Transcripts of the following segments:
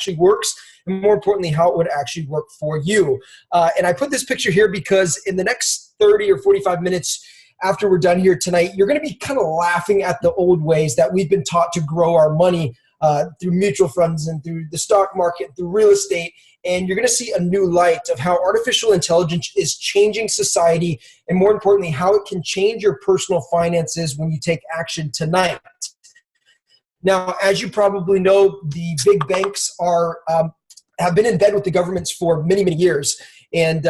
actually works, and more importantly, how it would actually work for you. And I put this picture here because in the next 30 or 45 minutes after we're done here tonight, you're going to be kind of laughing at the old ways that we've been taught to grow our money through mutual funds and through the stock market, through real estate. And you're going to see a new light of how artificial intelligence is changing society, and more importantly, how it can change your personal finances when you take action tonight. Now, as you probably know, the big banks have been in bed with the governments for many, many years. And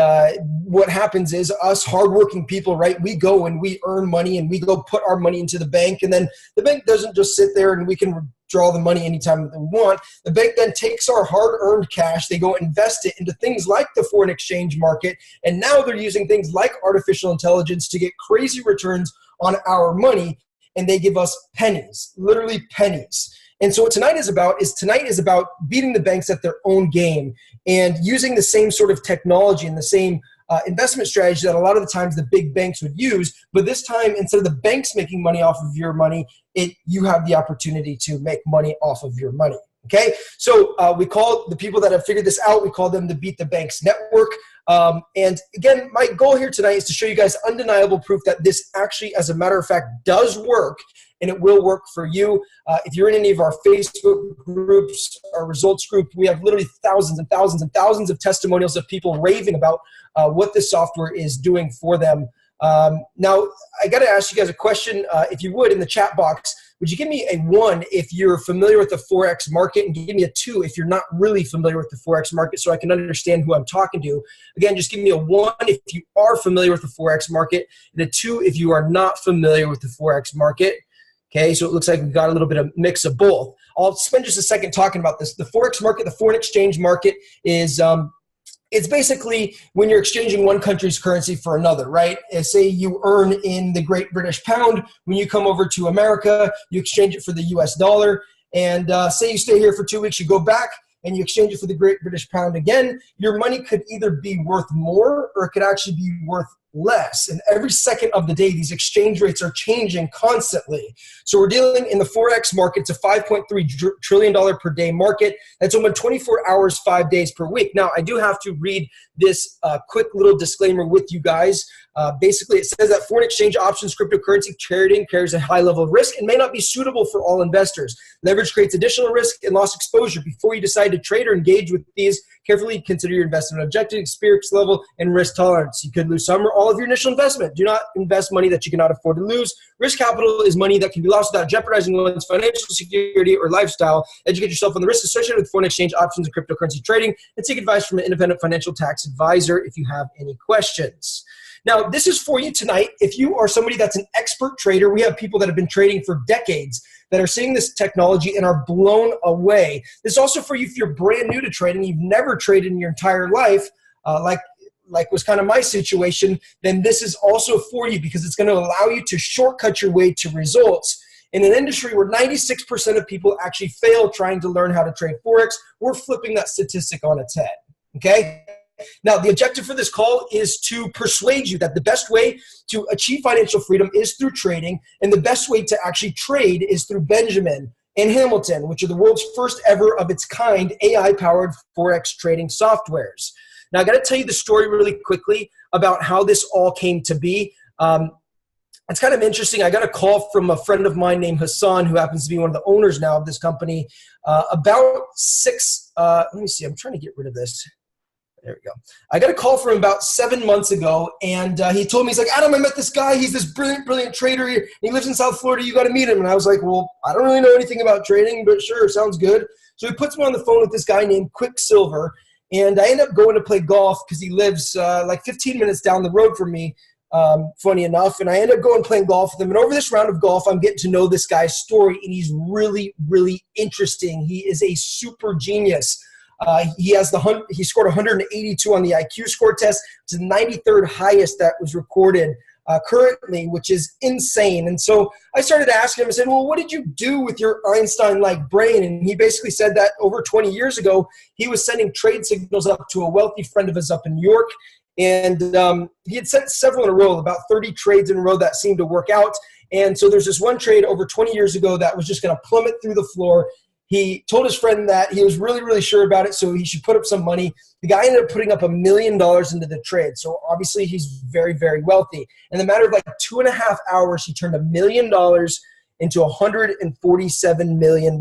what happens is us hardworking people, right, we go and we earn money and we go put our money into the bank. And then the bank doesn't just sit there and we can withdraw the money anytime that we want. The bank then takes our hard-earned cash, they go invest it into things like the foreign exchange market. And now they're using things like artificial intelligence to get crazy returns on our money. And they give us pennies, literally pennies. And so what tonight is about beating the banks at their own game and using the same sort of technology and the same investment strategy that a lot of the times the big banks would use. But this time, instead of the banks making money off of your money, you have the opportunity to make money off of your money. Okay, so we call the people that have figured this out, we call them the Beat the Banks Network. And again, my goal here tonight is to show you guys undeniable proof that this actually, as a matter of fact, does work, and it will work for you. If you're in any of our Facebook groups, our results group, we have literally thousands and thousands and thousands of testimonials of people raving about what this software is doing for them. Now, I got to ask you guys a question, if you would, in the chat box. Would you give me a 1 if you're familiar with the Forex market, and give me a 2 if you're not really familiar with the Forex market, so I can understand who I'm talking to? Again, just give me a 1 if you are familiar with the Forex market, and a 2 if you are not familiar with the Forex market. Okay, so it looks like we've got a little bit of mix of both. I'll spend just a second talking about this. The Forex market, the foreign exchange market, is it's basically when you're exchanging one country's currency for another, right? Say you earn in the Great British Pound. When you come over to America, you exchange it for the US dollar. And say you stay here for 2 weeks, you go back and you exchange it for the Great British Pound again. Your money could either be worth more or it could actually be worth less. And every second of the day, these exchange rates are changing constantly. So we're dealing in the Forex market. It's a $5.3 trillion per day market. That's open 24 hours, 5 days per week. Now, I do have to read this quick little disclaimer with you guys. Basically, it says that foreign exchange options cryptocurrency trading carries a high level of risk and may not be suitable for all investors. Leverage creates additional risk and loss exposure. Before you decide to trade or engage with these, carefully consider your investment objective, experience level, and risk tolerance. You could lose some or all of your initial investment. Do not invest money that you cannot afford to lose. Risk capital is money that can be lost without jeopardizing one's financial security or lifestyle. Educate yourself on the risks associated with foreign exchange options and cryptocurrency trading, and seek advice from an independent financial tax advisor if you have any questions. Now, this is for you tonight. If you are somebody that's an expert trader, we have people that have been trading for decades that are seeing this technology and are blown away. This is also for you if you're brand new to trading, you've never traded in your entire life, like was kind of my situation, then this is also for you because it's going to allow you to shortcut your way to results. In an industry where 96% of people actually fail trying to learn how to trade Forex, we're flipping that statistic on its head, okay? Now, the objective for this call is to persuade you that the best way to achieve financial freedom is through trading, and the best way to actually trade is through Benjamin and Hamilton, which are the world's first ever of its kind AI-powered Forex trading softwares. Now, I got to tell you the story really quickly about how this all came to be. It's kind of interesting. I got a call from a friend of mine named Hassan, who happens to be one of the owners now of this company, about let me see, I'm trying to get rid of this. There we go. I got a call from him about 7 months ago, and he told me, he's like, Adam, I met this guy. He's this brilliant trader. He lives in South Florida. You got to meet him. And I was like, well, I don't really know anything about trading, but sure, sounds good. So he puts me on the phone with this guy named Quicksilver, and I end up going to play golf because he lives like 15 minutes down the road from me, funny enough. And I end up going playing golf with him. And over this round of golf, I'm getting to know this guy's story, and he's really, really interesting. He is a super genius. He scored 182 on the IQ score test. It's the 93rd highest that was recorded currently, which is insane. And so I started asking him, I said, well, what did you do with your Einstein-like brain? And he basically said that over 20 years ago, he was sending trade signals up to a wealthy friend of his up in New York. And he had sent several in a row, about 30 trades in a row that seemed to work out. And so there's this one trade over 20 years ago that was just going to plummet through the floor. He told his friend that he was really, really sure about it, so he should put up some money. The guy ended up putting up $1 million into the trade. So obviously he's very, very wealthy. In the matter of like 2.5 hours, he turned $1 million into $147 million.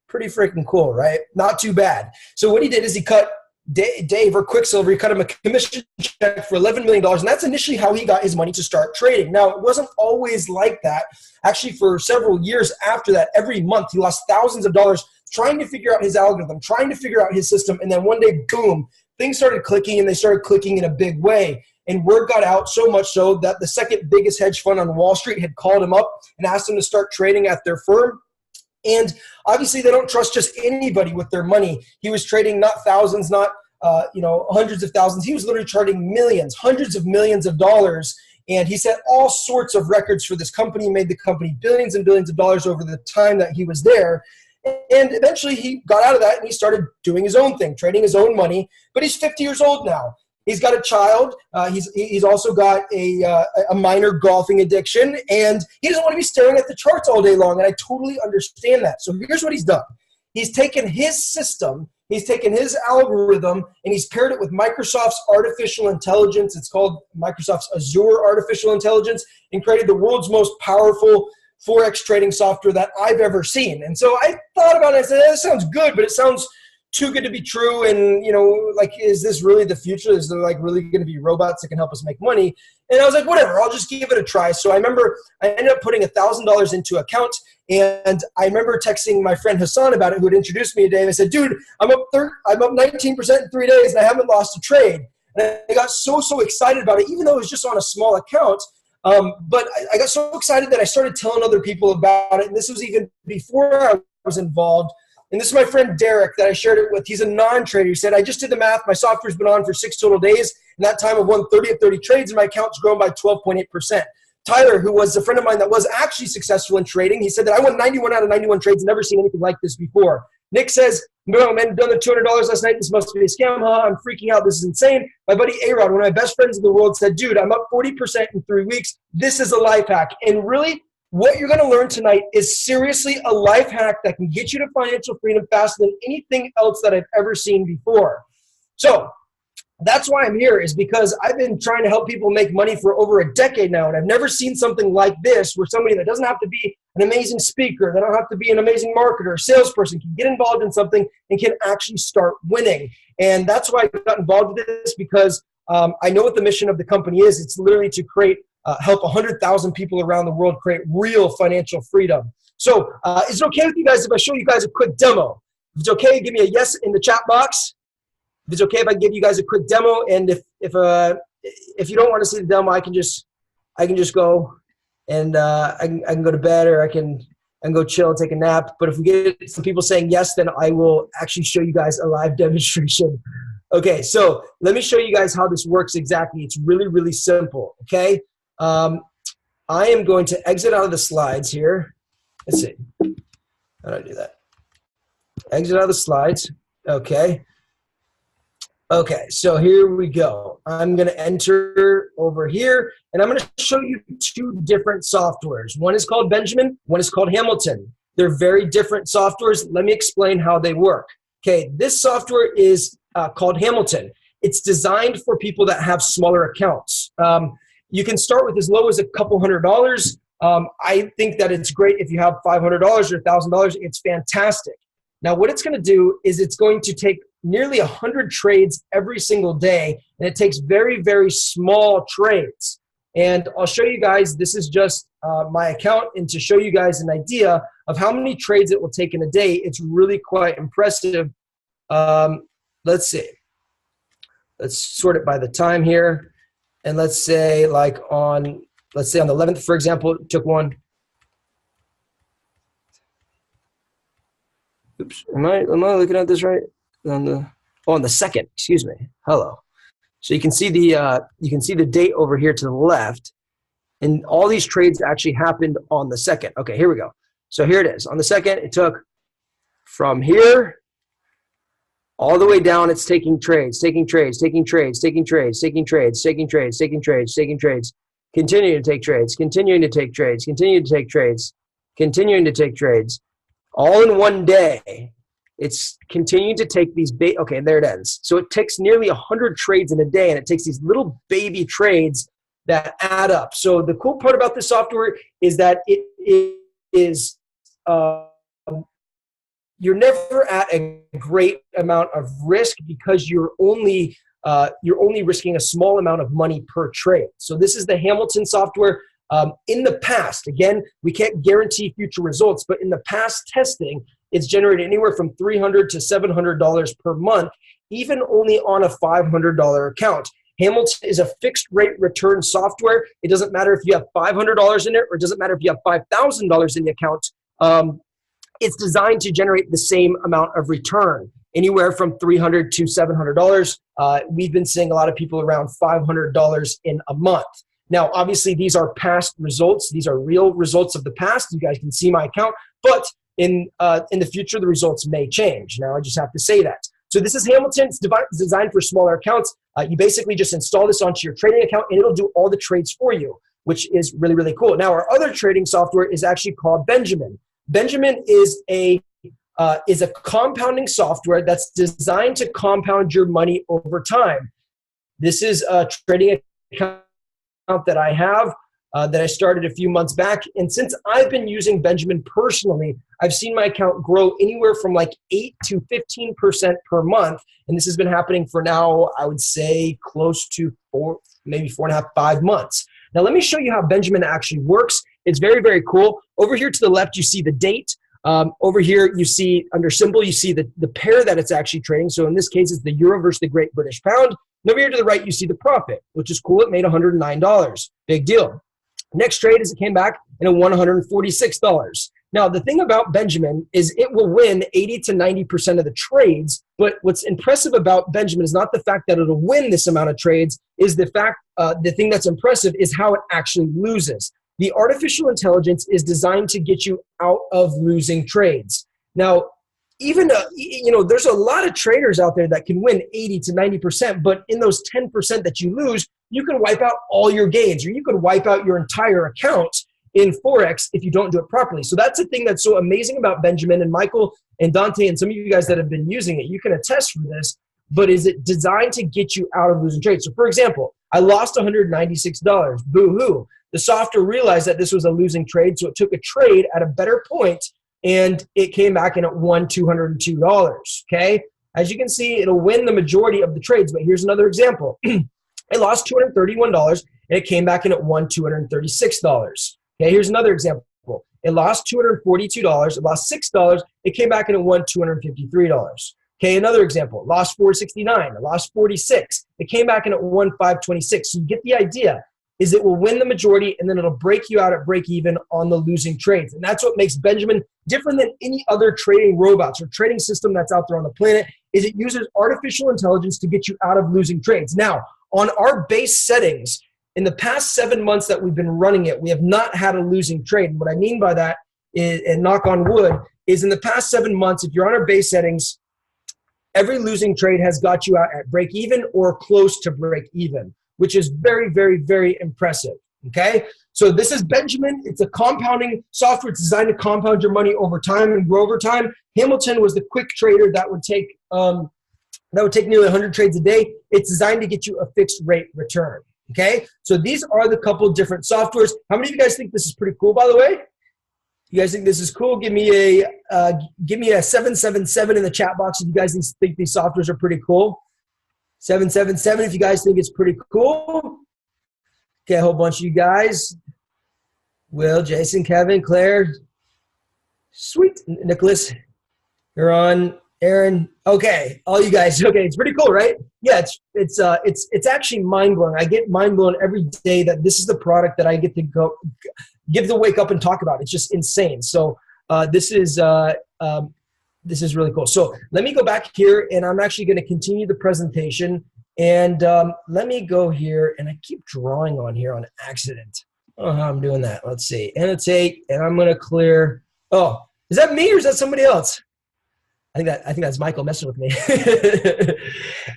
Pretty freaking cool, right? Not too bad. So what he did is he cut Dave or Quicksilver, he cut him a commission check for $11 million, and that's initially how he got his money to start trading. Now, it wasn't always like that. Actually, for several years after that, every month he lost thousands of dollars trying to figure out his algorithm, trying to figure out his system, and then one day, boom, things started clicking, and they started clicking in a big way. And word got out so much so that the second biggest hedge fund on Wall Street had called him up and asked him to start trading at their firm. And obviously, they don't trust just anybody with their money. He was trading not thousands, not hundreds of thousands. He was literally trading millions, hundreds of millions of dollars. And he set all sorts of records for this company, made the company billions and billions of dollars over the time that he was there. And eventually, he got out of that and he started doing his own thing, trading his own money. But he's 50 years old now. He's got a child. He's also got a minor golfing addiction, and he doesn't want to be staring at the charts all day long, and I totally understand that. So here's what he's done. He's taken his system, he's taken his algorithm, and he's paired it with Microsoft's artificial intelligence. It's called Microsoft's Azure Artificial Intelligence, and created the world's most powerful Forex trading software that I've ever seen. And so I thought about it, and I said, that sounds good, but it sounds too good to be true. And, like, is this really the future? Is there like really going to be robots that can help us make money? And I was like, whatever, I'll just give it a try. So I remember I ended up putting $1,000 into account. And I remember texting my friend Hassan about it, who had introduced me today. And I said, dude, I'm up 19% in 3 days and I haven't lost a trade. And I got so excited about it, even though it was just on a small account. But I got so excited that I started telling other people about it. And this was even before I was involved. And this is my friend Derek that I shared it with. He's a non-trader. He said, I just did the math. My software's been on for 6 total days. And that time I've won 30 of 30 trades, and my account's grown by 12.8%. Tyler, who was a friend of mine that was actually successful in trading, he said that I won 91 out of 91 trades, never seen anything like this before. Nick says, no, man, done the $200 last night. This must be a scam. Huh? I'm freaking out. This is insane. My buddy A-Rod, one of my best friends in the world, said, dude, I'm up 40% in 3 weeks. This is a life hack. And really, what you're going to learn tonight is seriously a life hack that can get you to financial freedom faster than anything else that I've ever seen before. So that's why I'm here, is because I've been trying to help people make money for over a decade now, and I've never seen something like this, where somebody that doesn't have to be an amazing speaker, they don't have to be an amazing marketer or salesperson, can get involved in something and can actually start winning. And that's why I got involved with this, because I know what the mission of the company is. It's literally to help 100,000 people around the world create real financial freedom. So is it okay with you guys if I show you guys a quick demo? If it's okay, give me a yes in the chat box. If it's okay if I give you guys a quick demo, and if you don't want to see the demo, I can just go and I can go to bed, or I can go chill and take a nap. But if we get some people saying yes, then I will actually show you guys a live demonstration. Okay, so let me show you guys how this works exactly. It's really, really simple, okay? I am going to exit out of the slides here. Let's see. How do I do that? Exit out of the slides. Okay. Okay, so here we go. I'm going to enter over here, and I'm going to show you 2 different softwares. One is called Benjamin. One is called Hamilton. They're very different softwares. Let me explain how they work. Okay, this software is called Hamilton. It's designed for people that have smaller accounts. You can start with as low as a couple $100. I think that it's great if you have $500 or $1,000. It's fantastic. Now, what it's going to do is it's going to take nearly 100 trades every single day, and it takes very, very small trades. And I'll show you guys, this is just my account, and to show you guys an idea of how many trades it will take in a day, it's really quite impressive. Let's see. Let's sort it by the time here. And let's say like on the 11th, for example, it took one. Oops, am I looking at this right? On the 2nd, excuse me. Hello. So you can see the date over here to the left, and all these trades actually happened on the 2nd. Okay, here we go. So here it is. On the 2nd, it took from here all the way down. It's taking trades, taking trades, taking trades, taking trades, taking trades, taking trades, taking trades, taking trades, continuing to take trades, continuing to take trades, continuing to take trades, continuing to take trades. all in one day. It's continuing to take these okay, there it ends. So it takes nearly 100 trades in a day, and it takes these little baby trades that add up. So the cool part about this software is that it is you're never at a great amount of risk because you're only risking a small amount of money per trade. So this is the Hamilton software. In the past, again, we can't guarantee future results, but in the past testing, it's generated anywhere from $300 to $700 per month, even only on a $500 account. Hamilton is a fixed rate return software. It doesn't matter if you have $500 in it, or it doesn't matter if you have $5,000 in the account. It's designed to generate the same amount of return, anywhere from $300 to $700. We've been seeing a lot of people around $500 in a month. Now, obviously, these are past results. These are real results of the past. You guys can see my account, but in the future, the results may change. Now, I just have to say that. So this is Hamilton. It's designed for smaller accounts. You basically just install this onto your trading account, and it'll do all the trades for you, which is really, really cool. Now, our other trading software is actually called Benjamin. Benjamin is a compounding software that's designed to compound your money over time. This is a trading account that I have that I started a few months back. And since I've been using Benjamin personally, I've seen my account grow anywhere from like 8 to 15% per month. And this has been happening for now, I would say close to maybe 4.5, 5 months. Now, let me show you how Benjamin actually works. It's very, very cool. Over here to the left, you see the date. Over here, you see under symbol, you see the pair that it's actually trading. So in this case, it's the euro versus the Great British Pound. And over here to the right, you see the profit, which is cool. It made $109. Big deal. Next trade is it came back and it won $146. Now, the thing about Benjamin is it will win 80 to 90% of the trades. But what's impressive about Benjamin is not the fact that it'll win this amount of trades, is the fact, the thing that's impressive is how it actually loses. The artificial intelligence is designed to get you out of losing trades. Now, even, there's a lot of traders out there that can win 80 to 90%, but in those 10% that you lose, you can wipe out all your gains, or you can wipe out your entire account in Forex if you don't do it properly. So that's the thing that's so amazing about Benjamin, and Michael and Dante and some of you guys that have been using it. You can attest for this, but is it designed to get you out of losing trades? So for example, I lost $196. Boo-hoo. The software realized that this was a losing trade, so it took a trade at a better point, and it came back and it won $202, okay? As you can see, it'll win the majority of the trades, but here's another example. It lost $231, and it came back and it won $236. Okay, here's another example. It lost $242, it lost $6, it came back and it won $253. Okay, another example. It lost $469, it lost $46, it came back and it won $526. So you get the idea. Is it will win the majority, and then it'll break you out at break even on the losing trades. And that's what makes Benjamin different than any other trading robots or trading system that's out there on the planet, is it uses artificial intelligence to get you out of losing trades. Now, on our base settings, in the past 7 months that we've been running it, we have not had a losing trade. And what I mean by that is, and knock on wood, is in the past 7 months, if you're on our base settings, every losing trade has got you out at break even or close to break even, which is very, very, very impressive, okay? So this is Benjamin. It's a compounding software. It's designed to compound your money over time and grow over time. Hamilton was the quick trader that would take nearly 100 trades a day. It's designed to get you a fixed rate return, okay? So these are the couple of different softwares. How many of you guys think this is pretty cool, by the way? You guys think this is cool? Give me a 777 in the chat box if you guys think these softwares are pretty cool. 777 if you guys think it's pretty cool. Okay, a whole bunch of you guys. Will, Jason, Kevin, Claire. Sweet. Nicholas, you're on. Aaron. Okay, all you guys. Okay, it's pretty cool, right? Yeah, it's actually mind-blowing. I get mind-blown every day that this is the product that I get to wake up and talk about. It's just insane. So this is really cool. So let me go back here, and I'm actually going to continue the presentation. And let me go here, and I keep drawing on here on accident. Oh, how I'm doing that. Let's see. Annotate, and I'm going to clear. Oh, is that me or is that somebody else? I think that's Michael messing with me.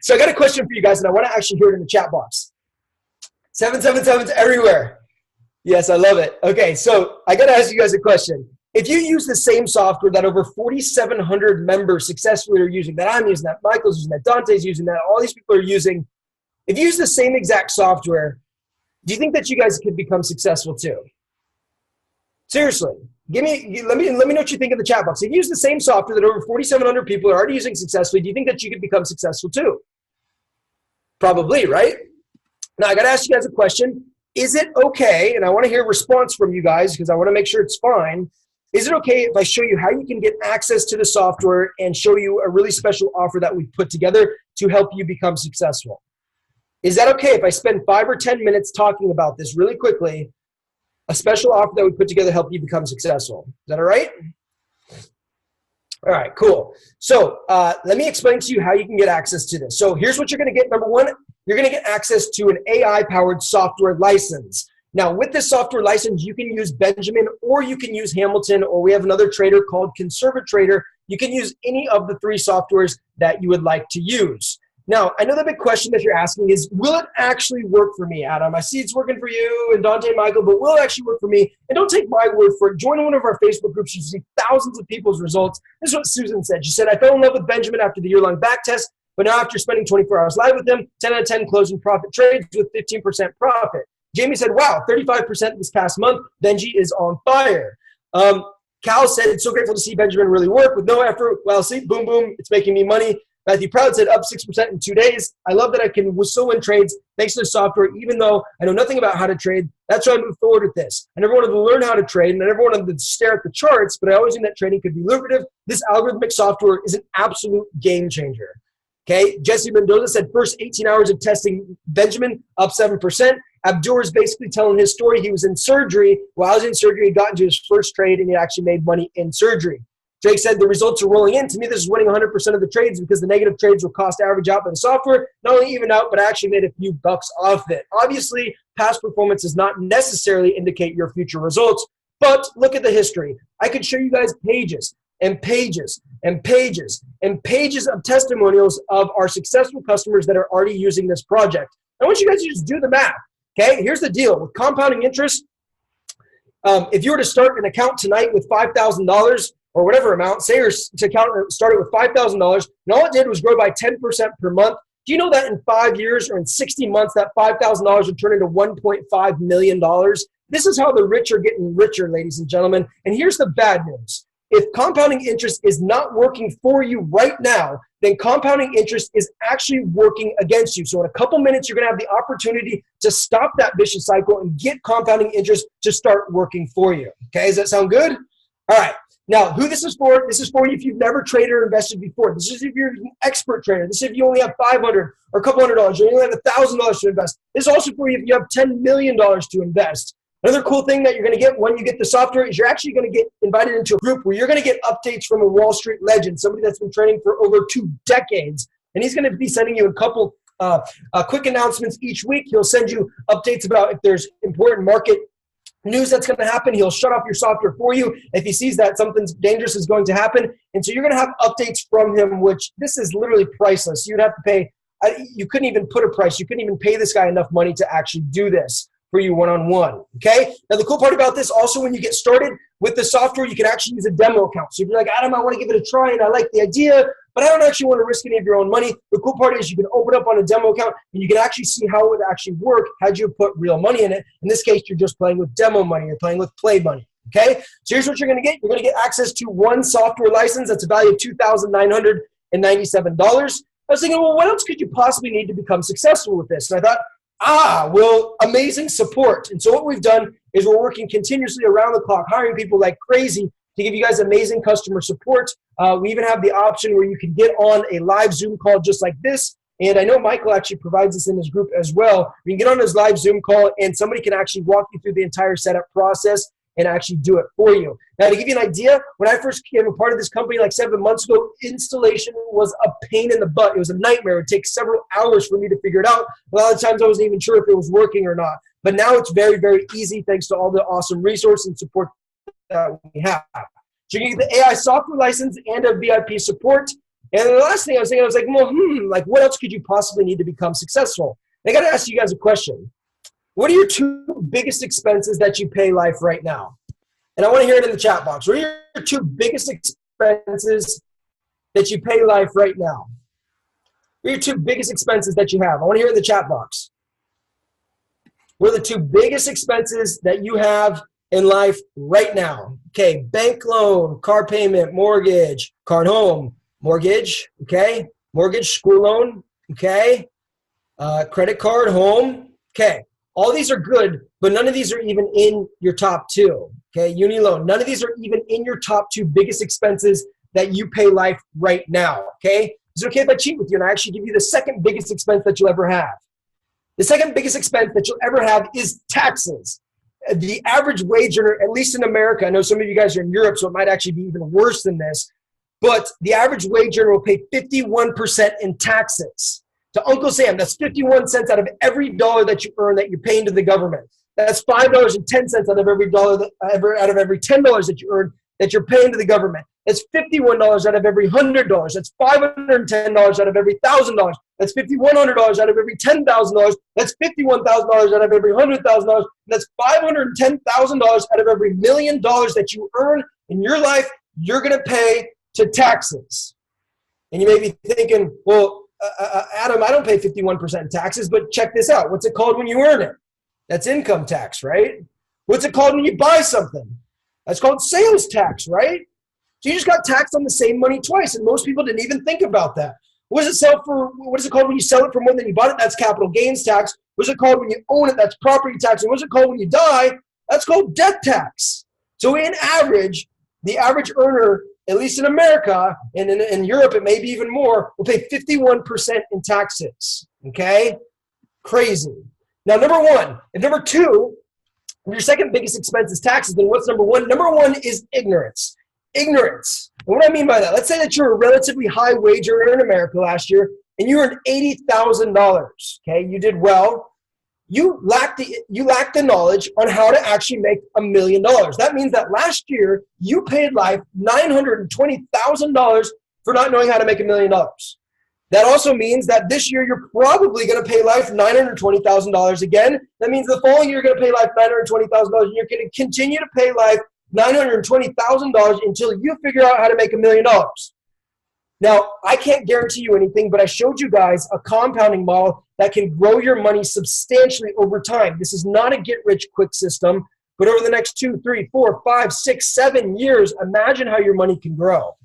So I got a question for you guys, and I want to actually hear it in the chat box. 777's everywhere. Yes, I love it. Okay, so I got to ask you guys a question. if you use the same software that over 4,700 members successfully are using, that I'm using, that Michael's using, that Dante's using, that all these people are using, if you use the same exact software, do you think that you guys could become successful too? Seriously, let me know what you think in the chat box. If you use the same software that over 4,700 people are already using successfully, do you think that you could become successful too? Probably, right? Now, I got to ask you guys a question. Is it okay, and I want to hear a response from you guys because I want to make sure it's fine. Is it okay if I show you how you can get access to the software and show you a really special offer that we put together to help you become successful? Is that okay if I spend 5 or 10 minutes talking about this really quickly, a special offer that we put together to help you become successful? Is that all right? All right, cool. So let me explain to you how you can get access to this. So here's what you're going to get. Number one, you're going to get access to an AI-powered software license. Now, with this software license, you can use Benjamin or you can use Hamilton, or we have another trader called Conservatrader. You can use any of the 3 softwares that you would like to use. Now, I know the big question that you're asking is, will it actually work for me, Adam? I see it's working for you and Dante and Michael, but will it actually work for me? And don't take my word for it. Join one of our Facebook groups. You see thousands of people's results. This is what Susan said. She said, I fell in love with Benjamin after the year-long back test, but now after spending 24 hours live with him, 10 out of 10 closing profit trades with 15% profit. Jamie said, wow, 35% this past month. Benji is on fire. Cal said, so grateful to see Benjamin really work with no effort. Well, see, boom, boom, it's making me money. Matthew Proud said, up 6% in 2 days. I love that I can still win trades thanks to the software, even though I know nothing about how to trade. That's why I moved forward with this. I never wanted to learn how to trade, and I never wanted to stare at the charts, but I always knew that trading could be lucrative. This algorithmic software is an absolute game changer. Okay, Jesse Mendoza said, first 18 hours of testing Benjamin, up 7%. Abdur is basically telling his story. He was in surgery. While I was in surgery, he got into his first trade, and he actually made money in surgery. Jake said, the results are rolling in. To me, this is winning 100% of the trades because the negative trades will cost average out by the software. Not only even out, but I actually made a few bucks off it. Obviously, past performance does not necessarily indicate your future results, but look at the history. I could show you guys pages and pages and pages and pages of testimonials of our successful customers that are already using this project. I want you guys to just do the math. Okay, here's the deal. With compounding interest, if you were to start an account tonight with $5,000 or whatever amount, say your account started with $5,000, and all it did was grow by 10% per month, do you know that in 5 years or in 60 months, that $5,000 would turn into $1.5 million? This is how the rich are getting richer, ladies and gentlemen. And here's the bad news. If compounding interest is not working for you right now, then compounding interest is actually working against you. So in a couple minutes, you're going to have the opportunity to stop that vicious cycle and get compounding interest to start working for you. Okay, does that sound good? All right. Now, who this is for you if you've never traded or invested before. This is if you're an expert trader. This is if you only have $500 or a couple $100, or you only have $1,000 to invest. This is also for you if you have $10 million to invest. Another cool thing that you're going to get when you get the software is you're actually going to get invited into a group where you're going to get updates from a Wall Street legend, somebody that's been trading for over 2 decades. And he's going to be sending you a couple quick announcements each week. He'll send you updates about if there's important market news that's going to happen. He'll shut off your software for you if he sees that something dangerous is going to happen. And so you're going to have updates from him, which this is literally priceless. You'd have to pay, you couldn't even put a price. You couldn't even pay this guy enough money to actually do this for you one-on-one, okay? Now, the cool part about this, also when you get started with the software, you can actually use a demo account. So if you're like, Adam, I want to give it a try and I like the idea, but I don't actually want to risk any of your own money, the cool part is you can open up on a demo account and you can actually see how it would actually work had you put real money in it. In this case, you're just playing with demo money. You're playing with play money, okay? So here's what you're going to get. You're going to get access to one software license. That's a value of $2,997. I was thinking, well, what else could you possibly need to become successful with this? And I thought, well, amazing support. And so what we've done is we're working continuously around the clock, hiring people like crazy to give you guys amazing customer support. We even have the option where you can get on a live Zoom call just like this. And I know Michael actually provides this in his group as well. You can get on his live Zoom call and somebody can actually walk you through the entire setup process and actually do it for you. Now, to give you an idea, when I first became a part of this company like 7 months ago, installation was a pain in the butt. It was a nightmare. It would take several hours for me to figure it out. A lot of times I wasn't even sure if it was working or not. But now it's very, very easy thanks to all the awesome resources and support that we have. So you can get the AI software license and a VIP support. And the last thing I was thinking, I was like, well, like what else could you possibly need to become successful? And I got to ask you guys a question. What are your 2 biggest expenses that you pay life right now? And I want to hear it in the chat box. What are your two biggest expenses that you pay life right now? What are your two biggest expenses that you have? I want to hear it in the chat box. What are the two biggest expenses that you have in life right now? Okay, bank loan, car payment, mortgage, car and home, mortgage, okay, mortgage, school loan, okay, credit card, home, okay. All these are good, but none of these are even in your top two, okay, uni loan. None of these are even in your top two biggest expenses that you pay life right now, okay? Is it okay if I cheat with you and I actually give you the second biggest expense that you'll ever have? The second biggest expense that you'll ever have is taxes. The average wage earner, at least in America, I know some of you guys are in Europe, so it might actually be even worse than this, but the average wage earner will pay 51% in taxes. To Uncle Sam, that's 51 cents out of every dollar that you earn that you're paying to the government. That's $5.10 out of every dollar out of every $10 that you earn that you're paying to the government. That's $51 out of every $100. That's $510 out of every $1,000. That's $5,100 out of every $10,000. That's $51,000 out of every $100,000. That's $510,000 out of every $1 million that you earn in your life. You're going to pay to taxes. And you may be thinking, well, Adam, I don't pay 51% in taxes, but check this out. What's it called when you earn it? That's income tax, right? What's it called when you buy something? That's called sales tax, right? So you just got taxed on the same money twice, and most people didn't even think about that. What is it called when you sell it for more than you bought it? That's capital gains tax. What's it called when you own it? That's property tax. And what's it called when you die? That's called death tax. So in average, the average earner, at least in America, and in Europe it may be even more, will pay 51% in taxes, okay? Crazy. Now, number one. If number two, if your second biggest expense is taxes, then what's number one? Number one is ignorance. Ignorance. And what do I mean by that? Let's say that you're a relatively high wage earner in America last year, and you earned $80,000, okay? You did well. You lack the knowledge on how to actually make $1 million. That means that last year you paid life $920,000 for not knowing how to make $1 million. That also means that this year you're probably going to pay life $920,000 again. That means the following year you're going to pay life $920,000, and you're going to continue to pay life $920,000 until you figure out how to make $1 million. Now, I can't guarantee you anything, but I showed you guys a compounding model that can grow your money substantially over time. This is not a get-rich-quick system, but over the next 2, 3, 4, 5, 6, 7 years, imagine how your money can grow,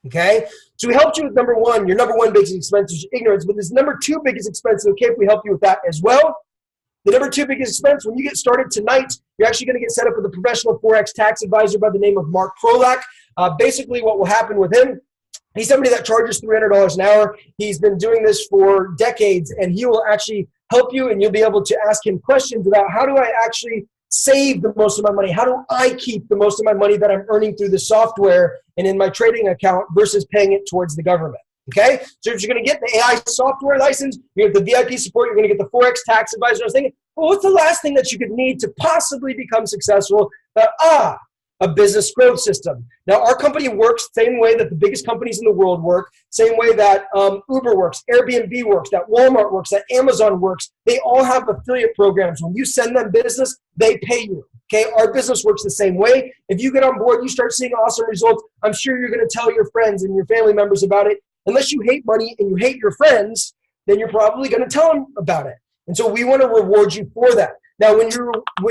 okay? So we helped you with number one. Your number one biggest expense is ignorance, but this number two biggest expense, okay, if we help you with that as well. The number two biggest expense, when you get started tonight, you're actually going to get set up with a professional Forex tax advisor by the name of Mark Prolak. Basically, what will happen with him, he's somebody that charges $300 an hour. He's been doing this for decades, and he will actually help you, and you'll be able to ask him questions about how do I actually save the most of my money? How do I keep the most of my money that I'm earning through the software and in my trading account versus paying it towards the government? Okay, so if you're going to get the AI software license, you get the VIP support, you're going to get the Forex tax advisor. I was thinking, well, what's the last thing that you could need to possibly become successful? A business growth system. Now, our company works the same way that the biggest companies in the world work, same way that Uber works, Airbnb works, that Walmart works, that Amazon works. They all have affiliate programs. When you send them business, they pay you. Okay, our business works the same way. If you get on board, you start seeing awesome results, I'm sure you're going to tell your friends and your family members about it. Unless you hate money and you hate your friends, then you're probably going to tell them about it. And so we want to reward you for that. Now, when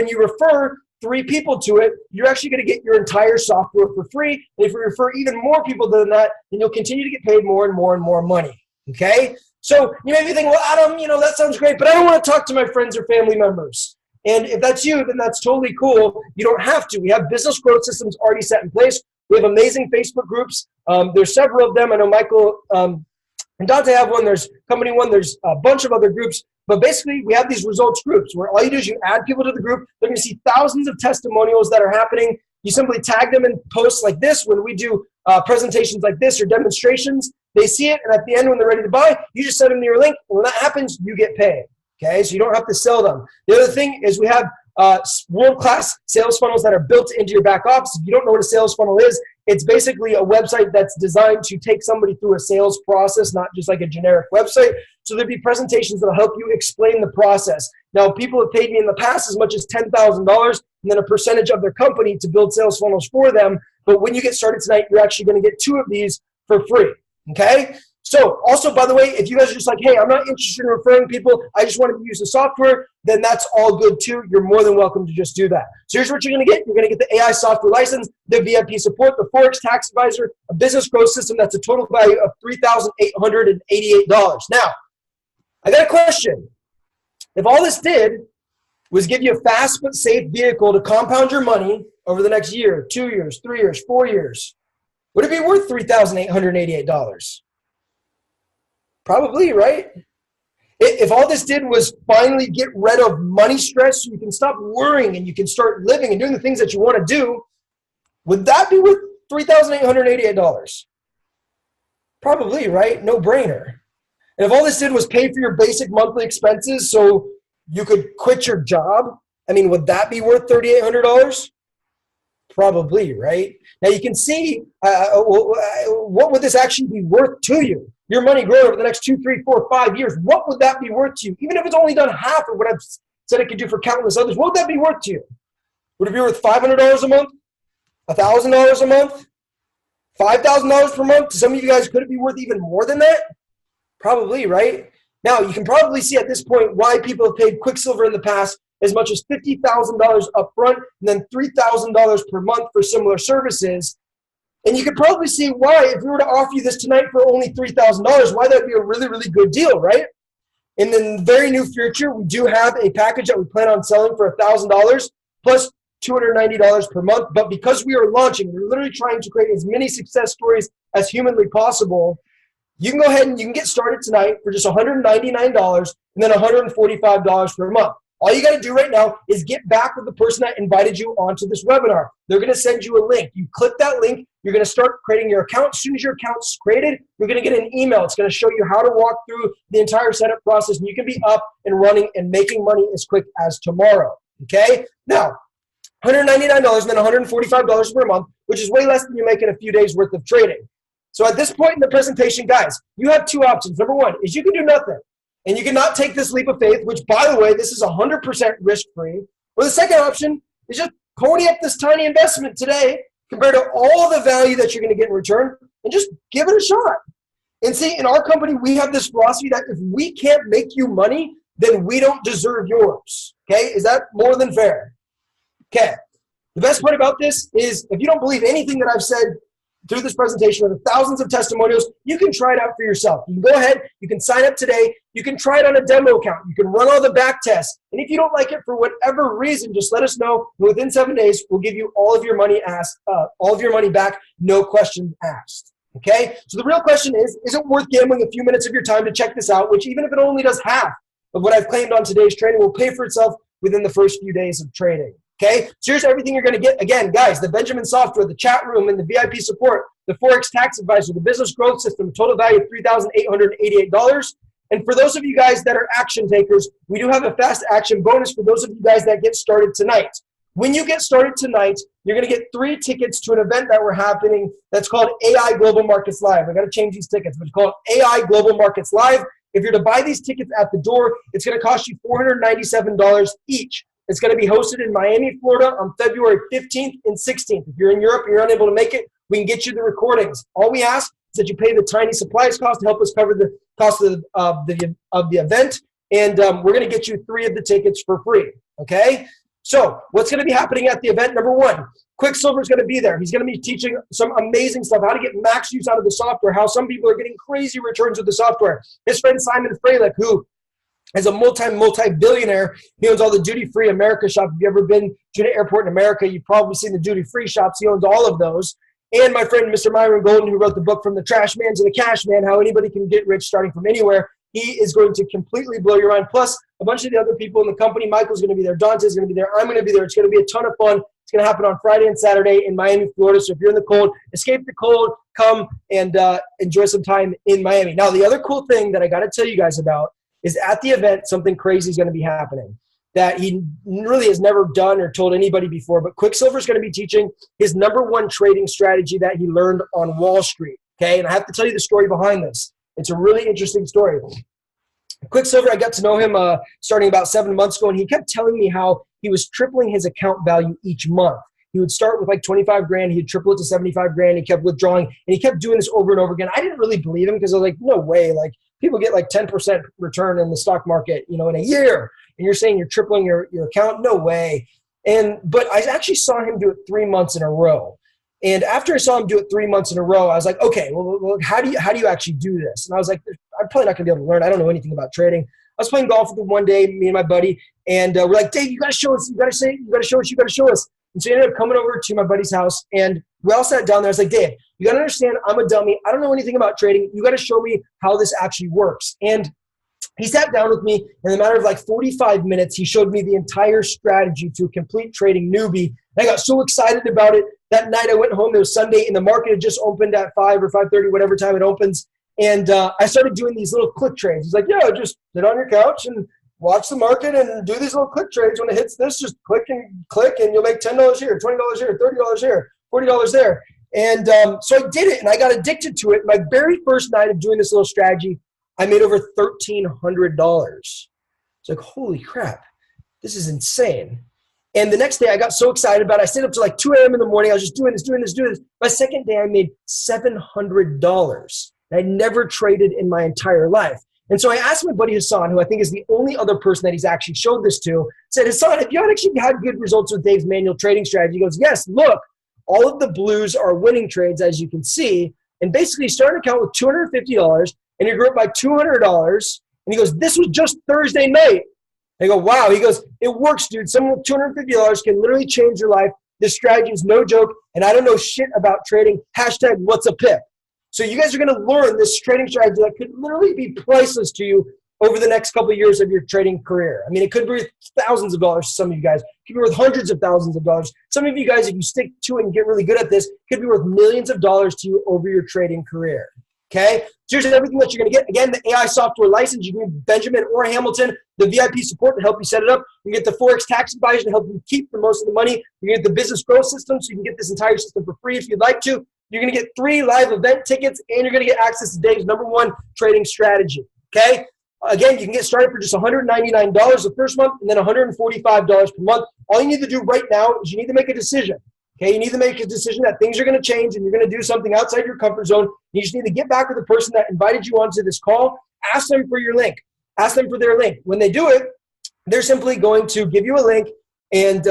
you refer 3 people to it, you're actually going to get your entire software for free. And if you refer even more people than that, then you'll continue to get paid more and more and more money. Okay? So you may be thinking, well, Adam, that sounds great, but I don't want to talk to my friends or family members. And if that's you, then that's totally cool. You don't have to. We have business growth systems already set in place. We have amazing Facebook groups. There's several of them. I know Michael and Dante have one. There's Company One. There's a bunch of other groups. But basically, we have these results groups where all you do is you add people to the group. They're going to see thousands of testimonials that are happening. You simply tag them in posts like this when we do presentations like this or demonstrations. They see it, and at the end when they're ready to buy, you just send them your link. And when that happens, you get paid. Okay, so you don't have to sell them. The other thing is we have world-class sales funnels that are built into your back office. If you don't know what a sales funnel is, it's basically a website that's designed to take somebody through a sales process, not just like a generic website. So there'll be presentations that will help you explain the process. Now, people have paid me in the past as much as $10,000 and then a percentage of their company to build sales funnels for them. But when you get started tonight, you're actually going to get 2 of these for free, okay? So also, by the way, if you guys are just like, hey, I'm not interested in referring people, I just wanted to use the software, then that's all good too. You're more than welcome to just do that. So here's what you're going to get. You're going to get the AI software license, the VIP support, the Forex tax advisor, a business growth system that's a total value of $3,888. Now, I got a question. If all this did was give you a fast but safe vehicle to compound your money over the next year, 2 years, 3 years, 4 years, would it be worth $3,888? Probably, right? If all this did was finally get rid of money stress so you can stop worrying and you can start living and doing the things that you want to do, would that be worth $3,888? Probably, right? No brainer. And if all this did was pay for your basic monthly expenses so you could quit your job, I mean, would that be worth $3,800? Probably, right? Now you can see what would this actually be worth to you? Your money growing over the next 2, 3, 4, 5 years, what would that be worth to you? Even if it's only done half of what I've said it could do for countless others, what would that be worth to you? Would it be worth $500 a month? $1,000 a month? $5,000 per month? To some of you guys, could it be worth even more than that? Probably, right? Now, you can probably see at this point why people have paid Quicksilver in the past as much as $50,000 up front and then $3,000 per month for similar services. And you could probably see why, if we were to offer you this tonight for only $3,000, why that would be a really, really good deal, right? And in the very near future, we do have a package that we plan on selling for $1,000 plus $290 per month. But because we are launching, we're literally trying to create as many success stories as humanly possible. You can go ahead and you can get started tonight for just $199 and then $145 per month. All you got to do right now is get back with the person that invited you onto this webinar. They're going to send you a link. You click that link. You're going to start creating your account. As soon as your account's created, you're going to get an email. It's going to show you how to walk through the entire setup process, and you can be up and running and making money as quick as tomorrow. Okay? Now, $199 and then $145 per month, which is way less than you make in a few days worth of trading. So at this point in the presentation, guys, you have 2 options. Number 1 is you can do nothing. And you cannot take this leap of faith, which, by the way, this is 100% risk-free. Or the second option is just pony up this tiny investment today compared to all the value that you're going to get in return and just give it a shot. And see, in our company, we have this philosophy that if we can't make you money, then we don't deserve yours. Okay? Is that more than fair? Okay. The best part about this is if you don't believe anything that I've said through this presentation with thousands of testimonials, you can try it out for yourself. You can go ahead, you can sign up today, you can try it on a demo account, you can run all the back tests, and if you don't like it for whatever reason, just let us know. Within 7 days, we'll give you all of your money back, no questions asked. Okay? So the real question is it worth gambling a few minutes of your time to check this out, which even if it only does half of what I've claimed on today's training will pay for itself within the first few days of trading. Okay, so here's everything you're going to get. Again, guys, the Benjamin software, the chat room, and the VIP support, the Forex tax advisor, the business growth system, total value of $3,888. And for those of you guys that are action takers, we do have a fast action bonus for those of you guys that get started tonight. When you get started tonight, you're going to get 3 tickets to an event that we're happening that's called AI Global Markets Live. I got to change these tickets, but it's called AI Global Markets Live. If you're to buy these tickets at the door, it's going to cost you $497 each. It's going to be hosted in Miami, Florida on February 15th and 16th. If you're in Europe and you're unable to make it, we can get you the recordings. All we ask is that you pay the tiny supplies cost to help us cover the cost of the event. And we're going to get you 3 of the tickets for free. Okay? So what's going to be happening at the event? Number 1, Quicksilver is going to be there. He's going to be teaching some amazing stuff, how to get max use out of the software, how some people are getting crazy returns with the software. His friend Simon Fralick, who as a multi-billionaire, he owns all the duty-free America shops. If you've ever been to an airport in America, you've probably seen the duty-free shops. He owns all of those. And my friend, Mr. Myron Golden, who wrote the book From the Trash Man to the Cash Man, How Anybody Can Get Rich Starting From Anywhere. He is going to completely blow your mind. Plus, a bunch of the other people in the company. Michael's going to be there. Dante's going to be there. I'm going to be there. It's going to be a ton of fun. It's going to happen on Friday and Saturday in Miami, Florida. So if you're in the cold, escape the cold, come and enjoy some time in Miami. Now, the other cool thing that I got to tell you guys about is at the event, something crazy is going to be happening that he really has never done or told anybody before. But Quicksilver is going to be teaching his #1 trading strategy that he learned on Wall Street. Okay, and I have to tell you the story behind this. It's a really interesting story. Quicksilver, I got to know him starting about 7 months ago, and he kept telling me how he was tripling his account value each month. He would start with like 25 grand, he'd triple it to 75 grand, he kept withdrawing, and he kept doing this over and over again. I didn't really believe him because I was like, no way, like people get like 10% return in the stock market, in a year, and you're saying you're tripling your account? No way. But I actually saw him do it 3 months in a row. And after I saw him do it 3 months in a row, I was like, okay, well, how do you actually do this? And I was like, I'm probably not gonna be able to learn. I don't know anything about trading. I was playing golf with him one day, me and my buddy, and we're like, Dave, you gotta show us, you gotta show us. And so he ended up coming over to my buddy's house, and we all sat down there. I was like, Dave, you gotta understand, I'm a dummy. I don't know anything about trading. You gotta show me how this actually works. And he sat down with me, in a matter of like 45 minutes, he showed me the entire strategy to a complete trading newbie. And I got so excited about it. That night I went home, it was Sunday, and the market had just opened at 5 or 5:30, whatever time it opens. And I started doing these little click trades. He's like, yeah, just sit on your couch and watch the market and do these little click trades. When it hits this, just click, and you'll make $10 here, $20 here, $30 here, $40 there. And so I did it, and I got addicted to it. My very first night of doing this little strategy, I made over $1,300. It's like, holy crap, this is insane. And the next day I got so excited about it. I stayed up to like 2 a.m. in the morning. I was just doing this. My second day I made $700. I never traded in my entire life. And so I asked my buddy Hassan, who I think is the only other person that he's actually showed this to, said, Hassan, have you actually had good results with Dave's manual trading strategy? He goes, yes, look, all of the blues are winning trades, as you can see. And basically, you start an account with $250, and you grew up by $200. And he goes, this was just Thursday night. I go, wow. He goes, it works, dude. Someone with $250 can literally change your life. This strategy is no joke, and I don't know shit about trading. Hashtag what's a pip. So you guys are going to learn this trading strategy that could literally be priceless to you over the next couple of years of your trading career. I mean, it could be worth thousands of dollars to some of you guys. It could be worth hundreds of thousands of dollars. Some of you guys, if you stick to it and get really good at this, could be worth millions of dollars to you over your trading career. Okay? So here's everything that you're going to get. Again, the AI software license. You can get Benjamin or Hamilton, the VIP support to help you set it up. You can get the Forex tax advisor to help you keep the most of the money. You can get the business growth system, so you can get this entire system for free if you'd like to. You're going to get 3 live event tickets, and you're going to get access to Dave's #1 trading strategy. Okay? Again, you can get started for just $199 the first month and then $145 per month. All you need to do right now is you need to make a decision. Okay, you need to make a decision that things are going to change and you're going to do something outside your comfort zone. You just need to get back with the person that invited you onto this call. Ask them for your link. Ask them for their link. When they do it, they're simply going to give you a link, and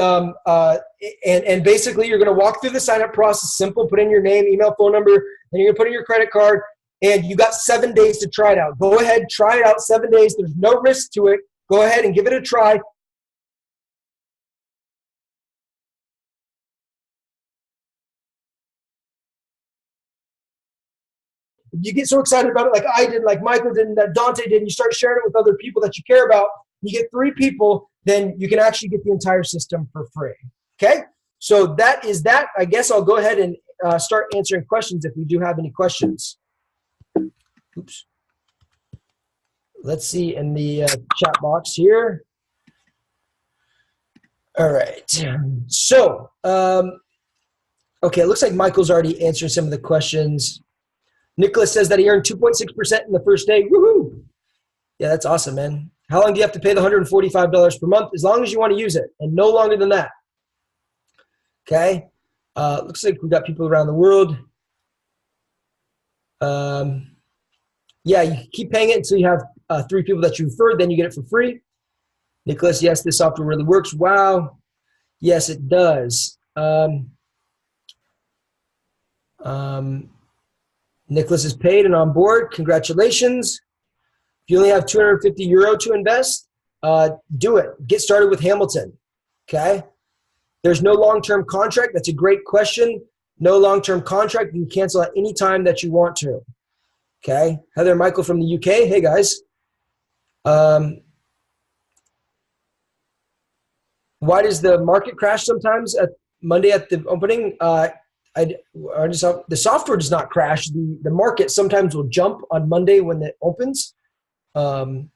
basically you're going to walk through the sign-up process. Simple. Put in your name, email, phone number, then you're going to put in your credit card, and you got 7 days to try it out. Go ahead, try it out. 7 days. There's no risk to it. Go ahead and give it a try. You get so excited about it like I did, like Michael did, and that Dante did, and you start sharing it with other people that you care about. You get 3 people, then you can actually get the entire system for free. Okay? So that is that. I guess I'll go ahead and start answering questions if we do have any questions. Oops. Let's see in the chat box here. All right. So, okay, it looks like Michael's already answered some of the questions. Nicholas says that he earned 2.6% in the first day. Woohoo! Yeah, that's awesome, man. How long do you have to pay the $145 per month? As long as you want to use it, and no longer than that. Okay. Looks like we've got people around the world. Yeah, you keep paying it until you have 3 people that you referred, then you get it for free. Nicholas, yes, this software really works. Wow. Yes, it does. Nicholas is paid and on board. Congratulations. If you only have €250 to invest, do it. Get started with Hamilton. Okay? There's no long-term contract. That's a great question. No long-term contract. You can cancel at any time that you want to. Okay? Heather and Michael from the UK. Hey, guys. Why does the market crash sometimes at Monday at the opening? The software does not crash. The market sometimes will jump on Monday when it opens. So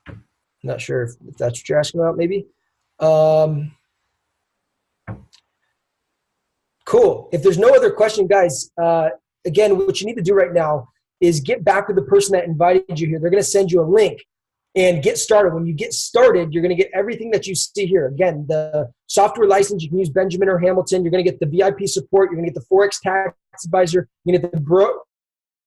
I'm not sure if that's what you're asking about, maybe. Cool. If there's no other question, guys, again, what you need to do right now is get back with the person that invited you here. They're going to send you a link and get started. When you get started, you're going to get everything that you see here. Again, the software license, you can use Benjamin or Hamilton. You're going to get the VIP support. You're going to get the Forex tax advisor. You're going to get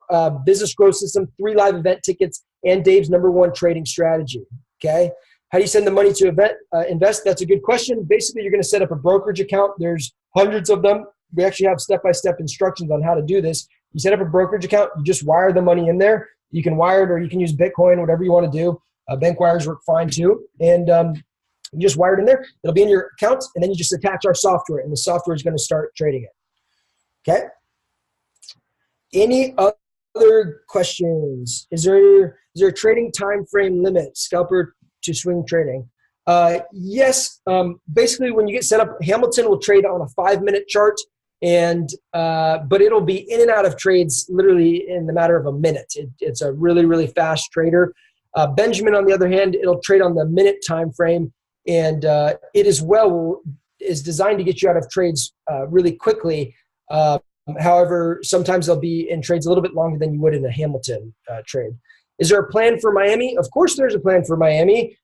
the business growth system, 3 live event tickets, and Dave's #1 trading strategy. Okay. How do you send the money to invest? That's a good question. Basically, you're going to set up a brokerage account. There's hundreds of them. We actually have step-by-step instructions on how to do this. You set up a brokerage account. You just wire the money in there. You can wire it, or you can use Bitcoin, whatever you want to do. Bank wires work fine too. And you just wire it in there. It'll be in your account, and then you just attach our software, and the software is going to start trading it. Okay? Any other questions? Is there a trading time frame limit, scalper to swing trading? Yes. Basically, when you get set up, Hamilton will trade on a 5-minute chart, and but it'll be in and out of trades literally in the matter of a minute. It's a really, really fast trader. Benjamin, on the other hand, it'll trade on the minute time frame, and it as well is designed to get you out of trades really quickly. However, sometimes they'll be in trades a little bit longer than you would in a Hamilton trade. Is there a plan for Miami? Of course there's a plan for Miami.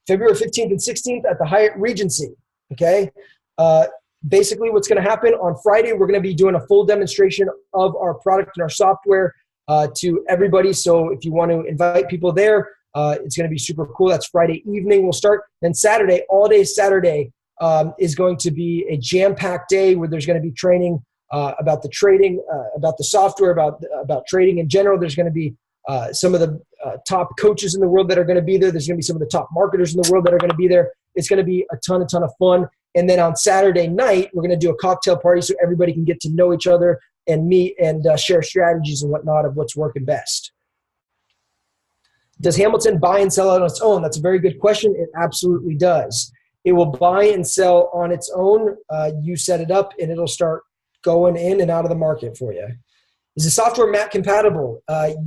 February 15th and 16th at the Hyatt Regency, okay? Basically what's gonna happen on Friday, we're gonna be doing a full demonstration of our product and our software to everybody. So if you want to invite people there, it's gonna be super cool. That's Friday evening we'll start. Then Saturday, all day Saturday, is going to be a jam-packed day where there's gonna be training about the trading, about the software, about trading in general. There's gonna be some of the top coaches in the world that are going to be there. There's going to be some of the top marketers in the world that are going to be there. It's going to be a ton of fun. And then on Saturday night, we're going to do a cocktail party so everybody can get to know each other and meet and share strategies and whatnot of what's working best. Does Hamilton buy and sell on its own? That's a very good question. It absolutely does. It will buy and sell on its own. You set it up, and it'll start going in and out of the market for you. Is the software Mac compatible?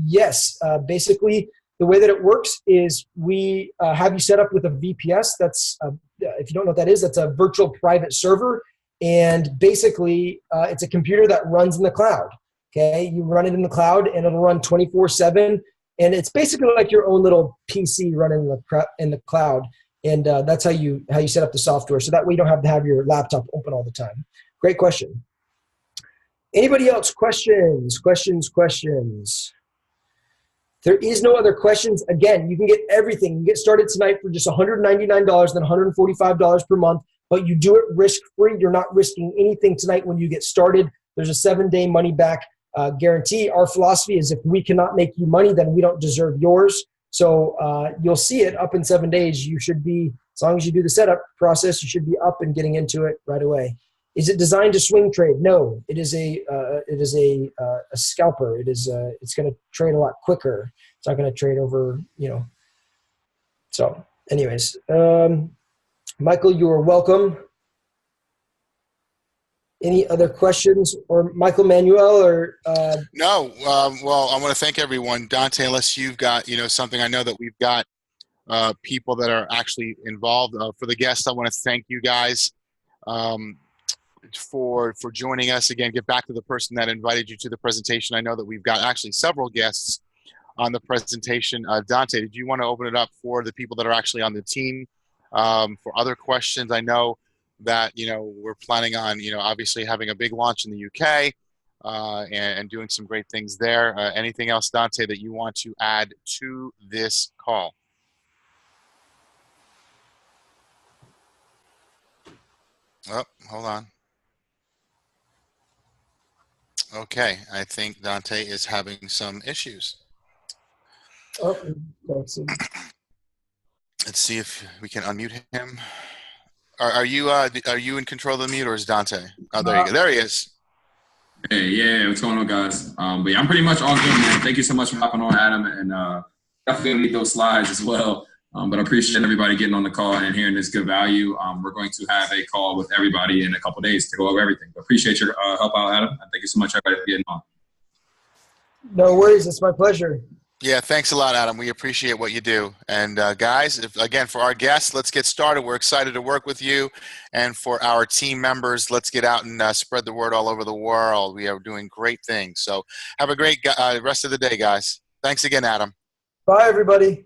Yes. Basically, the way that it works is we have you set up with a VPS. That's, if you don't know what that is, that's a virtual private server. And basically, it's a computer that runs in the cloud. Okay, you run it in the cloud, and it'll run 24/7. And it's basically like your own little PC running in the cloud. And that's how you set up the software. So that way you don't have to have your laptop open all the time. Great question. Anybody else? Questions? There is no other questions. Again, you can get everything. You can get started tonight for just $199, then $145 per month, but you do it risk-free. You're not risking anything tonight when you get started. There's a 7-day money-back guarantee. Our philosophy is if we cannot make you money, then we don't deserve yours. So you'll see it up in 7 days. You should be, as long as you do the setup process, you should be up and getting into it right away. Is it designed to swing trade? No, it is a scalper. It's going to trade a lot quicker. It's not going to trade over, So anyways, Michael, you are welcome. Any other questions, or Michael Manuel, or? No, well, I want to thank everyone. Dante, unless you've got, something, I know that we've got people that are actually involved. For the guests, I want to thank you guys. For joining us again. Get back to the person that invited you to the presentation. I know that we've got actually several guests on the presentation. Dante, did you want to open it up for the people that are actually on the team for other questions? I know that we're planning on obviously having a big launch in the UK and doing some great things there. Anything else, Dante, that you want to add to this call? Oh, hold on. Okay, I think Dante is having some issues. Oh, let's see if we can unmute him. Are you in control of the mute, or is Dante? Oh, there you go. There he is. Hey, yeah, what's going on, guys? But yeah, I'm pretty much all good, man. Thank you so much for hopping on, Adam, and definitely need those slides as well. But I appreciate everybody getting on the call and hearing this good value. We're going to have a call with everybody in a couple of days to go over everything. But appreciate your help out, Adam. And thank you so much, everybody, for getting on. No worries. It's my pleasure. Yeah, thanks a lot, Adam. We appreciate what you do. And guys, again, for our guests, let's get started. We're excited to work with you. And for our team members, let's get out and spread the word all over the world. We are doing great things. So have a great rest of the day, guys. Thanks again, Adam. Bye, everybody.